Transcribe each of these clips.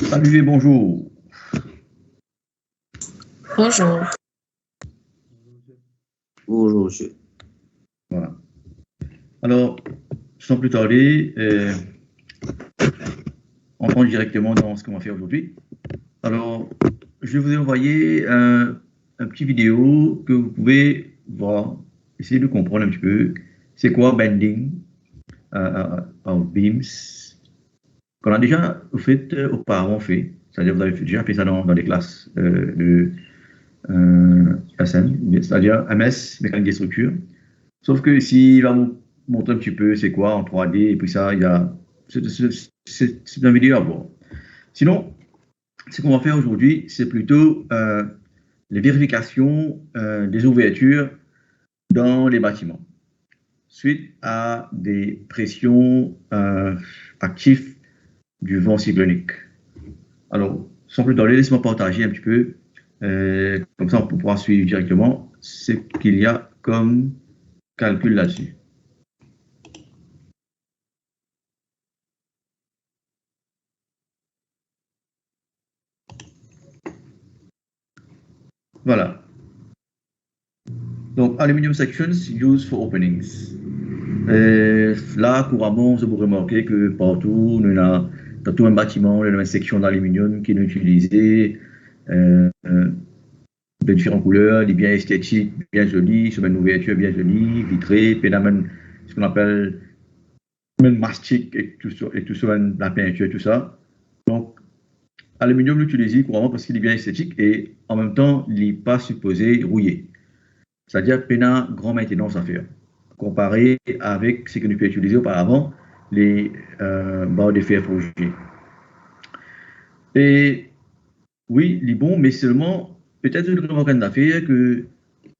Salut et bonjour. Bonjour. Bonjour, monsieur. Voilà. Alors, sans plus tarder, on rentre directement dans ce qu'on va faire aujourd'hui. Alors, je vous ai envoyé un petit vidéo que vous pouvez voir, essayer de comprendre un petit peu. C'est quoi bending en beams qu'on a déjà fait auparavant fait. C'est-à-dire vous avez déjà fait ça dans les classes de SM, c'est-à-dire MS, mécanique des structures. Sauf que ici, il va vous montrer un petit peu c'est quoi en 3D, et puis ça, il y a. C'est une vidéo à voir. Sinon, ce qu'on va faire aujourd'hui, c'est plutôt les vérifications des ouvertures dans les bâtiments, suite à des pressions actives du vent cyclonique. Alors, sans plus tarder, laissez-moi partager un petit peu, comme ça on pourra suivre directement ce qu'il y a comme calcul là-dessus. Voilà. Donc, aluminium sections used for openings. Là, couramment, vous remarquez que partout, dans tout un bâtiment, il y a une section d'aluminium qui est utilisée de différentes couleurs, il est bien esthétique, bien joli, sur une ouverture bien jolie, vitrée, puis ce qu'on appelle même mastic et tout ça, la peinture, tout ça. Donc, aluminium l'utilisé couramment parce qu'il est bien esthétique et en même temps, il n'est pas supposé rouiller. C'est-à-dire qu'il y a une grande maintenance à faire, comparé avec ce que nous pouvons utiliser auparavant, les barres de fer forgées. Et oui, il est bon, mais seulement, peut-être une remarque d'affaires que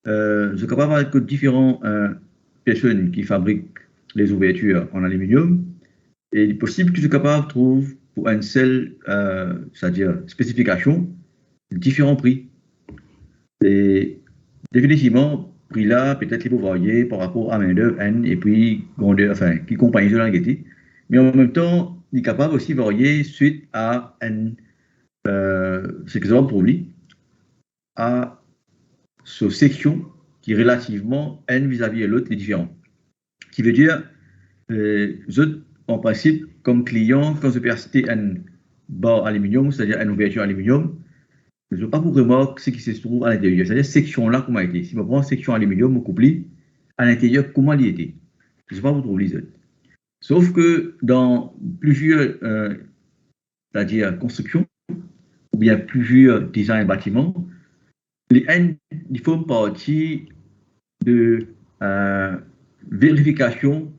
je suis capable avec différentes personnes qui fabriquent les ouvertures en aluminium, et il est possible que je sois capable de trouver pour une seule, c'est-à-dire spécification, différents prix. Et définitivement, prix là, peut-être il peut varier par rapport à main-d'œuvre N et puis grandeur, enfin, qui compagnie de l'engagé. Mais en même temps, il est capable aussi de varier suite à N, ce que nous pour lui, à cette section qui est relativement N vis-à-vis de l'autre est différent. Qui veut dire, en principe, comme client, quand je peux acheter un bar aluminium, c'est-à-dire une ouverture aluminium, je ne veux pas vous remarquer ce qui se trouve à l'intérieur. C'est-à-dire, section là, comment elle était. Si je prends section aluminium, mon couplet, à l'intérieur, comment elle était. Je ne sais pas vous trouver les autres. Sauf que dans plusieurs, c'est-à-dire constructions, ou bien plusieurs designs bâtiments, les N, ils font partie de vérification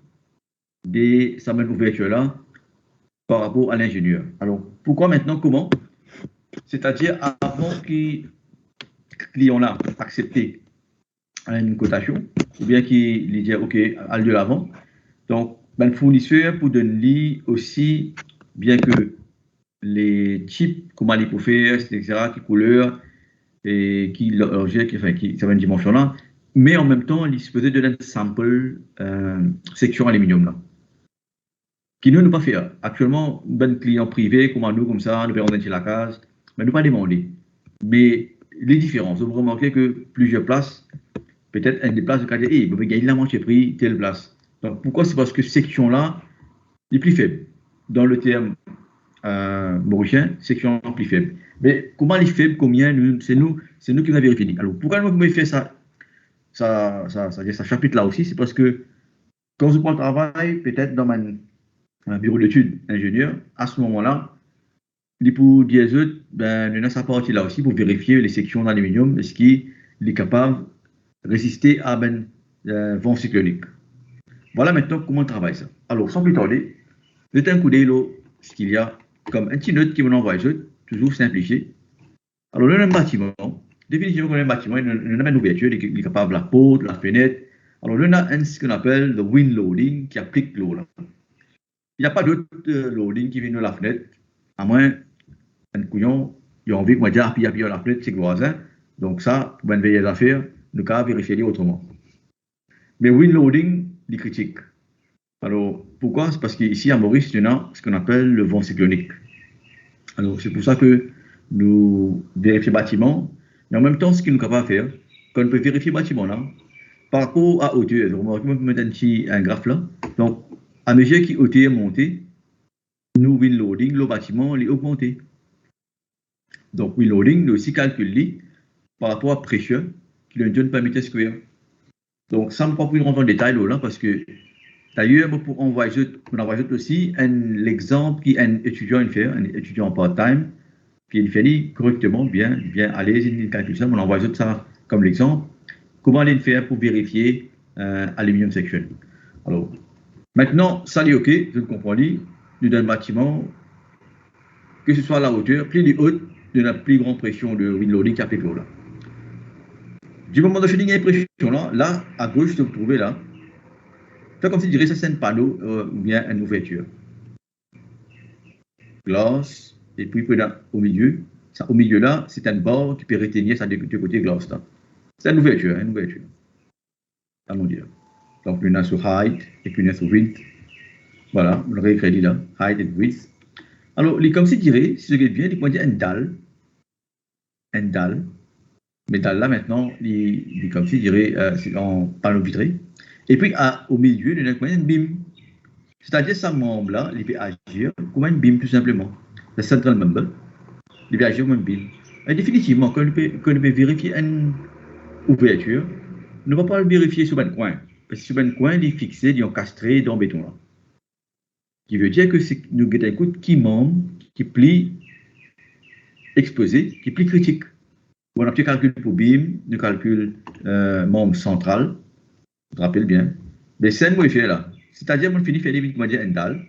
de cette même ouverture-là par rapport à l'ingénieur. Alors, pourquoi maintenant, comment? C'est-à-dire, avant que client-là accepté une cotation, ou bien qu'il lui dit OK, allez de l'avant. Donc, le fournisseur pour donner aussi, bien que les types, comment il peut faire, etc., qui couleur, et qui l'objet, qui ça va une dimension là, mais en même temps, il est supposé donner un sample section aluminium là. Qui nous ne pas faire. Actuellement, ben client privé, comme nous, comme ça, nous pouvons rentrer la case, mais nous pas demander. Mais les différences, vous remarquez que plusieurs places, peut-être une des places de quartier, hey, vous pouvez gagner la moitié prix, telle place. Donc pourquoi? C'est parce que cette section-là est plus faible. Dans le terme mauricien, section plus faible. Mais comment elle est faible, combien, c'est nous qui l'avons vérifié. Alors pourquoi nous pouvons faire ça chapitre là aussi? C'est parce que quand je prends le travail, peut-être dans un bureau d'études ingénieur, à ce moment-là, pour dire ben, on a sa partie là aussi pour vérifier les sections d'aluminium, est-ce qu'il est capable de résister à ben, vent cyclonique. Voilà maintenant comment on travaille ça. Alors, sans plus tarder, jetez un coup d'œil ce qu'il y a comme un petit note qui vous envoie toujours simplifié. Alors, on a un bâtiment, définitivement, on a un bâtiment, on a une ouverture, il est capable de la porte, la fenêtre. Alors, on a ce qu'on appelle le wind loading qui applique l'eau là. Il n'y a pas d'autre loading qui vient de la fenêtre, à moins un couillon, il a envie que moi dire appuyer la fenêtre, c'est le voisin. Donc ça, pour une veille d'affaires, nous avons vérifié autrement. Mais wind loading, il critique. Alors, pourquoi? C'est parce qu'ici à Maurice, il y a ce qu'on appelle le vent cyclonique. Alors, c'est pour ça que nous vérifions le bâtiment, mais en même temps, ce qu'il nous est capable de faire, quand on peut vérifier le bâtiment là, par rapport à hauteur, donc, on peut mettre un graphe là. Donc, à mesure qu'il hauteur est montée, nous, wind loading, le bâtiment est augmenté. Donc, wind loading, nous aussi calculé par rapport à pression qu'il nous donne par mètre square. Donc, ça, on ne peut pas rentrer dans le détail là, parce que d'ailleurs, pour envoyer aussi l'exemple qu'un étudiant fait, un étudiant en part-time, qui fait correctement, bien à l'aise, il calcule ça, on envoie ça comme l'exemple. Comment aller le faire pour vérifier aluminium section. Alors, maintenant, ça est OK, je le comprends, nous donne un bâtiment, que ce soit à la hauteur, plus haute, de la plus grande pression de wind loading qui a fait là. Du moment de feeling et pression là, à gauche, vous trouvez là, fait comme si je dirais ça c'est un panneau ou bien une ouverture. Glace, et puis au milieu, ça, au milieu là, c'est un bord qui peut retenir ça du côté glace là. C'est une ouverture, une ouverture. Allons dire. Donc, il y en a sur height et puis il y en a sur width. Voilà, on aurait crédit là, height et width. Alors, comme si je dirais, si je regarde bien, il peut dire un dalle. Mais dalle là maintenant, il comme si je dirais, c'est en panneau vitré. Et puis, au milieu, il y a un bim. C'est-à-dire, ce membre-là, il peut agir comme un BIM, tout simplement. Le central member, il peut agir comme un BIM. Et définitivement, quand on peut vérifier une ouverture, on ne va pas le vérifier sur un coin. Parce que sur un coin, il est fixé, il est encastré dans le béton. Là. Ce qui veut dire que nous avons un coup qui membre, qui plie exposé, qui plie critique. On a un petit calcul pour BIM, nous calcul membre central, je te rappelle bien. Mais c'est un mot fait là. C'est-à-dire, on finit faire des vidéos un dalle,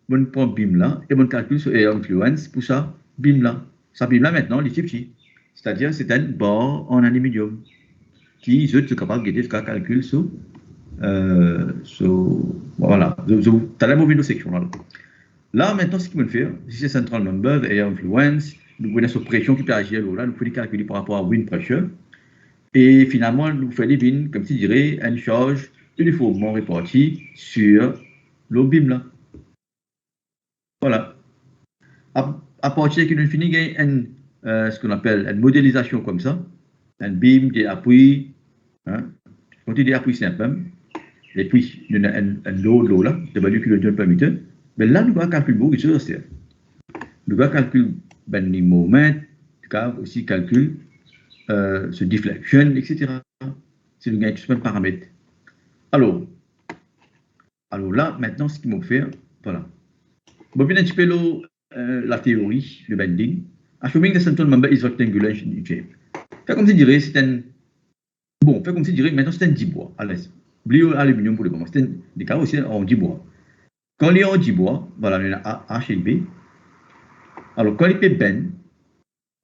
on prend BIM là, et on calcule sur Air Influence pour ça, BIM là. Ça BIM là maintenant, il est petit. C'est-à-dire, c'est un bord en aluminium qui, je suis capable de faire calcul sur, voilà, tu as la mauvaise section là. Là, maintenant, ce qu'il faut faire, si c'est central member, Air Influence, nous connaissons cette pression qui peut agir là, nous pouvons calculer par rapport à wind pressure. Et finalement, nous faisons des bins, comme tu dirais, une charge uniformément répartie sur le BIM là. Voilà. À partir de nous finissons, il y a ce qu'on appelle une modélisation comme ça, un BIM, des appuis, hein. Quand il y a des appuis simples, et puis il y a un lot là, de valeur qui le donne permis. Mais là, nous allons calculer beaucoup de choses. Nous allons calculer les moments, nous allons aussi calculer ce deflection, etc. C'est le tout plein de paramètres. Alors là, maintenant, ce qu'ils vont faire, voilà. Bon, bien un petit peu la théorie, le bending. Assuming the central member is rectangular in shape. Fait comme si dirait, c'est un. Bon, fait comme si dirait, maintenant c'est un 10 bois. À l'aise. Oubliez l'aluminium pour le moment. C'est des cas aussi en 10 bois. Quand il y a en 10 bois, voilà, il y a A, H et B. Alors, quand il peut bend,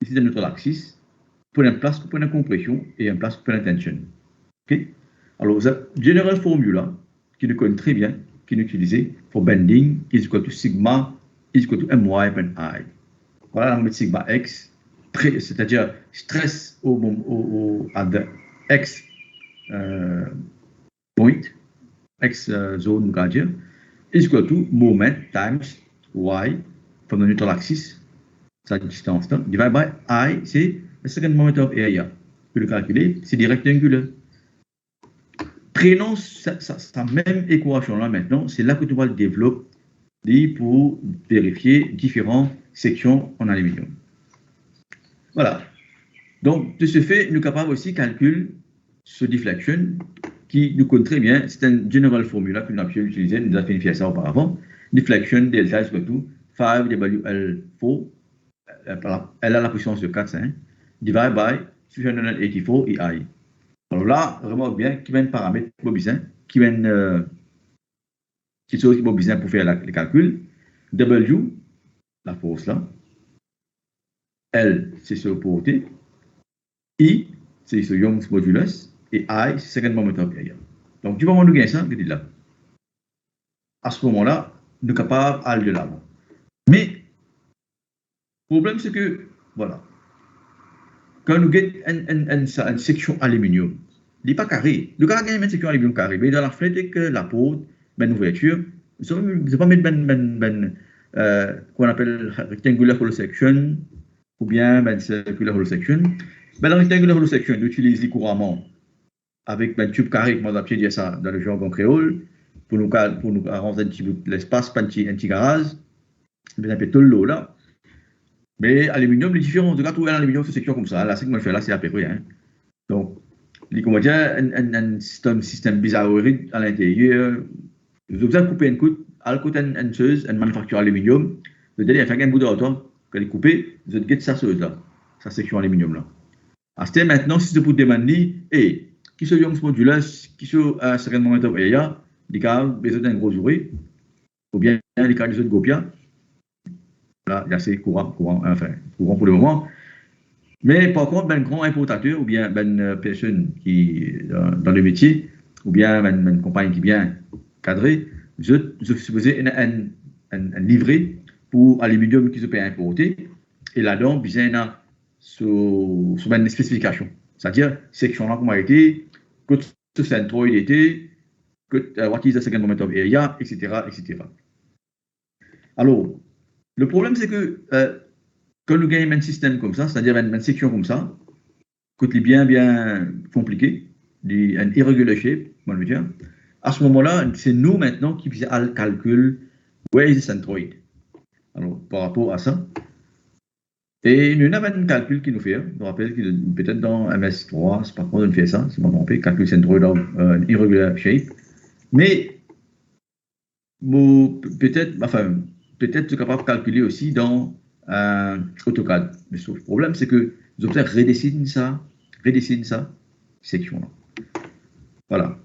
ici c'est notre axis, pour une place pour une compression et une place pour une tension. OK? Alors, la general formula, qui nous connaît très bien, qui nous utilisait pour bending, is equal to sigma is equal to my upon I. Voilà, on met sigma x, c'est-à-dire stress à the x point, x zone, on va dire, is equal to moment times y from the neutral axis, sa distance, divided by I, c'est the second moment of area. Pour le calculer, c'est des rectangulaires. Prenons sa même équation-là maintenant, c'est là que tu vas le développer pour vérifier différentes sections en aluminium. Voilà. Donc, de ce fait, nous sommes capables aussi de calculer ce deflection qui nous connaît très bien. C'est un general formula que nous avons utilisé, nous avons fait ça auparavant. Deflection delta is equal to 5WL4, elle a la puissance de 4, hein, divided by 384 EI. Alors là, remarque bien qu'il y a un paramètre bobizin, qui y a une chose qui bobizin pour faire les calculs. W, la force là. L, c'est sur portée. I, c'est sur Young's modulus. Et I, c'est second moment of area. Donc, du moment où nous gagnons ça, vous dites là. À ce moment-là, nous sommes capables d'aller de l'avant. Mais, le problème, c'est que, voilà, quand nous gagnons une section aluminium, il n'est pas carré. Le cas gagne une section aluminium carré, mais dans la fenêtre que la porte, une ouverture, vous ne pouvez pas mettre qu'on appelle rectangular hollow section ou bien circular hollow section. Ben, la rectangular hollow section, on utilise couramment avec un tube carré, comment on appelle dire ça dans le jargon créole, pour nous arranger un petit peu l'espace, pas un petit garage, mais un peu tout l'eau là. Mais aluminium, les différents, de cas, trouver l'aluminium, c'est section comme ça. Là, c'est que moi je fais là, c'est à peu près. Hein. Donc, les comment dire, un système bizarre à l'intérieur. Vous avez coupé une coupe, à côté une chose, une manufacture aluminium, vous allez faire un bout de hauteur, que les couper, vous allez sa chose là, sa section aluminium là. À ce maintenant, si c'est pour demander, et qui se Young's modulus, qui se second moment of area, les cas, besoin d'un gros ouvrier, ou bien les cas des autres gopia. Là, il y a assez courant pour le moment. Mais par contre, un grand importateur ou bien une personne qui dans le métier, ou bien une compagnie qui est bien cadrée, je supposais un livret pour aluminium qui se peut importer. Et là-dedans, il y a une spécification. C'est-à-dire, section-là, comment a été, que ce centroid était, que what is the second moment of area, etc., etc. Alors, le problème, c'est que quand nous gagnons un système comme ça, c'est-à-dire une section comme ça, qui est bien compliqué, un irregular shape, on va dire, à ce moment-là, c'est nous maintenant qui faisons le calcul where is the centroid. Alors, par rapport à ça, et nous avons un calcul qui nous fait, je me rappelle que peut-être dans MS3, c'est pas quoi on fait ça, c'est pas trompé, calcul centroid of irregular shape, mais peut-être tu es capable de calculer aussi dans AutoCAD. Mais le problème, c'est que les opteurs redessinent ça, section-là. Voilà.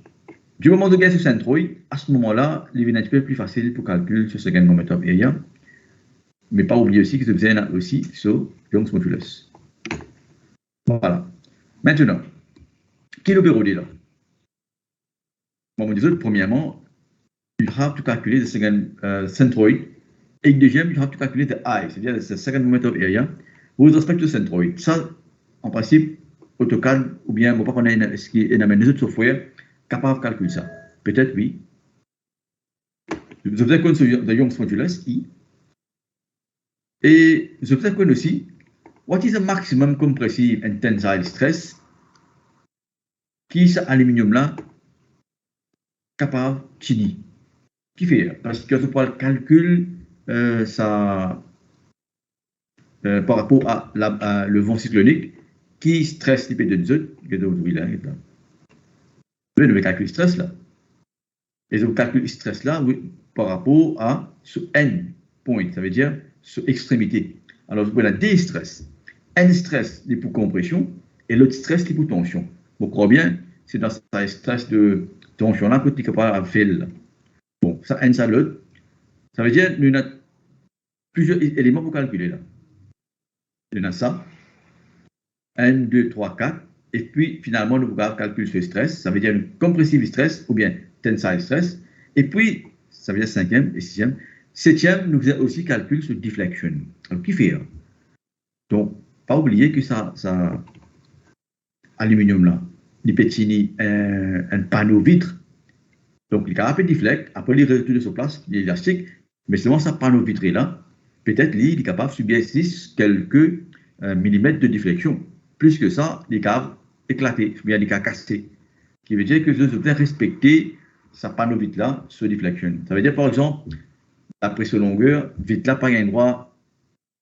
Du moment de gagner sur Centroid, à ce moment-là, il est un petit peu plus facile pour calculer sur second moment of area. Mais pas oublier aussi que vous avez aussi sur Young's modulus. Voilà. Maintenant, qui nous peut là? Bon, on dit, premièrement, you have to calculate the second centroid. Et deuxième, you have to calculate the I, c'est-à-dire the second moment of area, with respect to centroid. Ça, en principe, AutoCAD, ou bien, bon, pas qu'on a des autres software capables de calculer ça. Peut-être oui. Vous avez connu the Young's modulus, I. Et vous avez connu aussi, what is the maximum compressive and tensile stress qui est aluminium là capable de tenir. Qui fait? Parce que vous le calcul, ça, par rapport à le vent cyclonique qui stresse les P2, que d'autres là. Vous devez calculer stress là. Et vous calculez stress là oui, par rapport à ce N point, ça veut dire sur extrémité. Alors vous avez des stress. N stress est pour compression et l'autre stress est pour tension. Vous croyez bien, c'est dans ce stress de tension là que tu es capable de faire. Bon, ça N ça l'autre. Ça veut dire qu'il y a plusieurs éléments pour calculer là. Il y a ça. 1, 2, 3, 4. Et puis, finalement, nous pouvons calculer ce stress. Ça veut dire une compressive stress ou bien tensile stress. Et puis, ça veut dire cinquième et sixième. Septième, nous faisons aussi calcul sur deflection. Alors, qui fait? Donc, pas oublier que ça aluminium là, il peut un panneau vitre. Donc, il est capable de deflect, après il retourne sur place, il est élastique, mais seulement ça panneau vitré là, peut-être il est capable de subir quelques millimètres de déflexion. Plus que ça, il est capable d'éclater, ou bien il est capable de casser. Ce qui veut dire que je dois respecter sa panneau vitre là sur deflection. Ça veut dire par exemple, la pression longueur, vitre là, pas un droit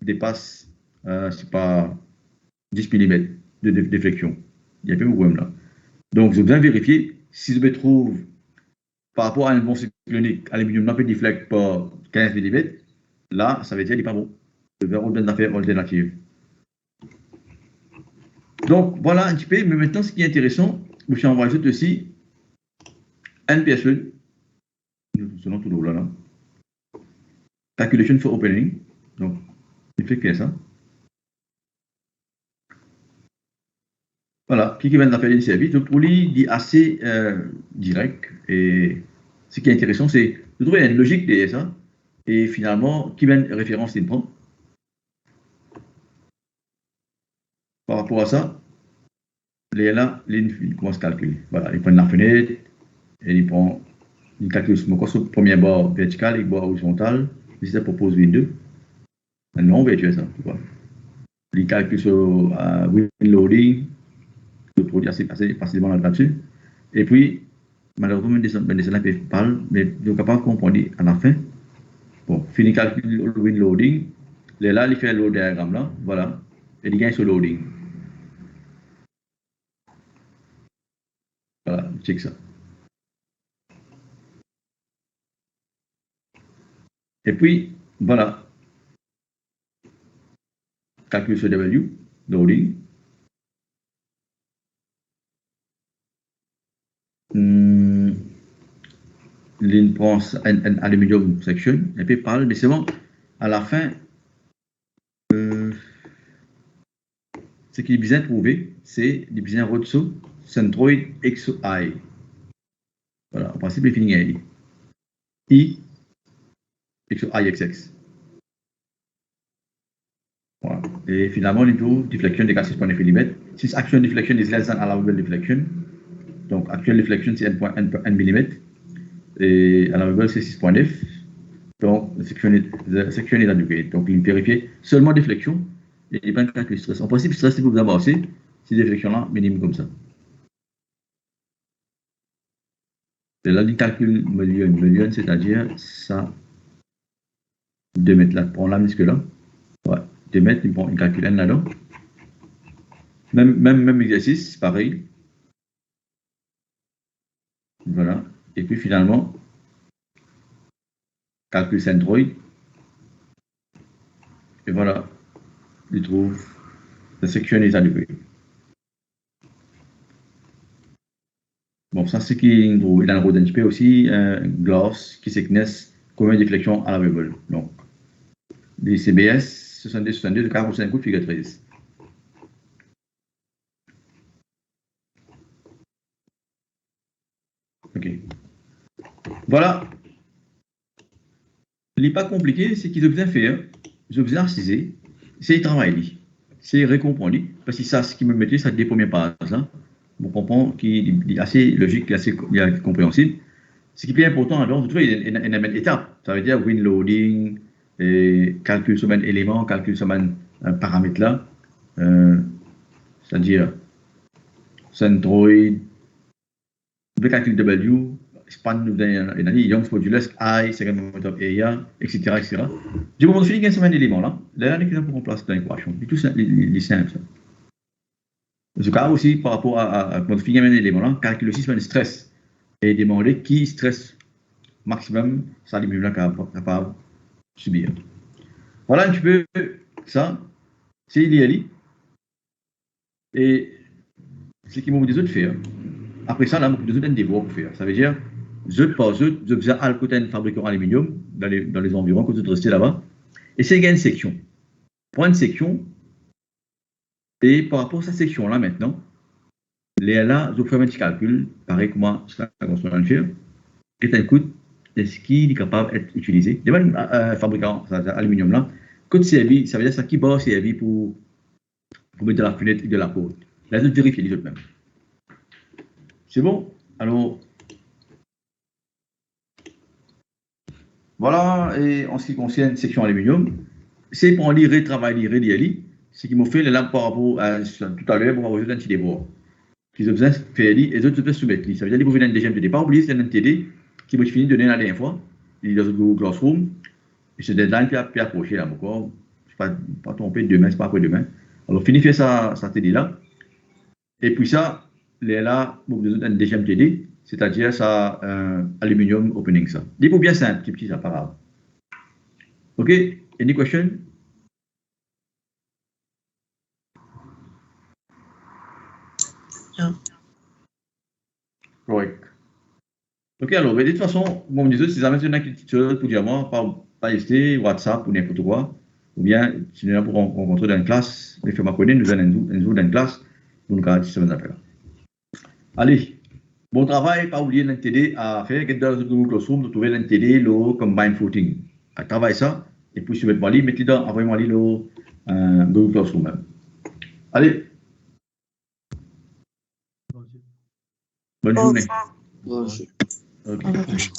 dépasse, c'est pas 10 mm de déflexion. Il y a peu de problème là. Donc, je dois vérifier si je me trouve par rapport à un bon cyclonique, aluminium n'a pas déflecte par 15 mm, là, ça veut dire qu'il n'est pas bon. Je vais avoir une affaire alternative. Donc, voilà un petit peu, mais maintenant, ce qui est intéressant, je suis envoyé aussi une personne, selon tout le là, calculation for opening, donc, il fait que ça. Voilà, qui vient de faire une service, donc pour lui, il est assez direct, et ce qui est intéressant, c'est de trouver une logique derrière ça, et finalement, qui vient référence il prend. Par rapport à ça, là, il commence à calculer. Voilà, il prend la fenêtre, et il calcule le premier bord vertical et le bord horizontal, si ça propose Win2, non, on va tuer ça. Les calculs sur win loading, le produit assez facilement là-dessus. Et puis, malheureusement, des élèves parlent, mais ils ne sont pas comprendre à la fin. Bon, fini calcul win loading, là, il fait le load diagramme là, voilà, et il gagne sur loading. Voilà, check ça. Et puis, voilà, calcul sur W, loading. L'une prend un aluminium section, et puis parle, mais c'est bon, à la fin, ce qu'il est bien trouvé, c'est les bien Rotso, Centroid XI. Voilà, en principe, il finit à I, XX. Voilà. Et finalement, il trouve deflection de 6.9 mm. Si actual deflection is less than allowable deflection, donc actual deflection c'est 1 mm, et allowable c'est 6.9. Donc, la section est adequate. Donc, il vérifie seulement deflection et il n'y a pas de calcul stress. En principe, stress, c'est pour vous avancer, ces déflections-là, minimum comme ça. Et là, il calcule million, c'est-à-dire ça, 2 mètres là, prend la muscle là. Ouais, 2 mètres, il calcule un là-dedans. Même exercice, pareil. Voilà. Et puis finalement, calcul centroid. Et voilà, il trouve la section est adequate. Bon, ça c'est qui dans le Rodent P aussi, gloss, qui thickness, combien de déflexion allowable. Donc, des CBS 62 de 45 coups, figure 13. Ok. Voilà. Ce n'est pas compliqué, c'est qu'ils ont bien fait, hein. Ils ont bien arcisé, c'est travail, c'est récomprendre, parce que ça, ce qui me mettait, ça des premières pages, là. On comprend qu'il est assez logique, assez compréhensible. Ce qui est important, alors, il y a une étape. Ça veut dire win loading, et calcul sur un élément, calcul sur un paramètre là. C'est-à-dire Centroid, le calcul W, span Young's modulus, I, second moment of area, etc. etc. Du moment où on finit un élément là, là, on est pour remplacer dans l'équation. C'est tout simple. Ça. En tout cas, aussi, par rapport à quand on finit un élément là, calcule aussi sur le stress et demander qui stress maximum ça l'élément là capable de subir. Voilà un petit peu ça, c'est l'ILI. Et ce qui m'a dit de faire. Après ça, là, je donne des devoirs pour faire. Ça veut dire, je faisais Alcoten fabricant aluminium dans les environs, quand je restais là-bas. Et c'est une section. Prends une section, et par rapport à cette section-là, maintenant, là, je fais un petit calcul, pareil que moi, je vais construire un faire. Et un coup, est-ce qu'il est capable d'être utilisé? Les mêmes fabricants aluminium-là, quand c'est ça veut dire ça qui bat c'est pour mettre de la fenêtre et de la porte. Là, je vérifie les autres mêmes. C'est bon? Alors, voilà, et en ce qui concerne section aluminium, c'est pour lire, travailler, lire, ce qui m'a fait là par rapport à tout à l'heure pour avoir un petit débat. Qu'ils ont besoin de faire, et les autres se soumettre. Ça veut dire qu'ils vous venez déjà de départ, oubliez, c'est un TD qui m'a fini de donner la dernière fois. Il est dans le Google Classroom, et c'est deadline qui a approché là encore. Je ne vais pas tromper demain, c'est pas après demain. Alors, fini faire ça TD là. Et puis ça, là, vous avez un deuxième TD, c'est-à-dire ça, aluminium opening ça. Des mots bien simples, petit ça, pas grave. OK? Any question? Non. Correct. OK, alors, mais de toute façon, mon disais, si jamais tu as une question pour dire moi, pas hésiter, WhatsApp ou n'importe quoi, ou bien si nous sommes pour rencontrer dans une classe, les femmes connaissent, nous allons dans une classe, pour nous garder ce appel. Allez, bon travail, pas oublier l'NTD à faire, que dans le Google Classroom, de trouver l'NTD, le combine footing. Travaille ça, et puis si vous mettez dans, envoyez-moi le Google Classroom. Allez. Bonne journée. Bonjour. Okay.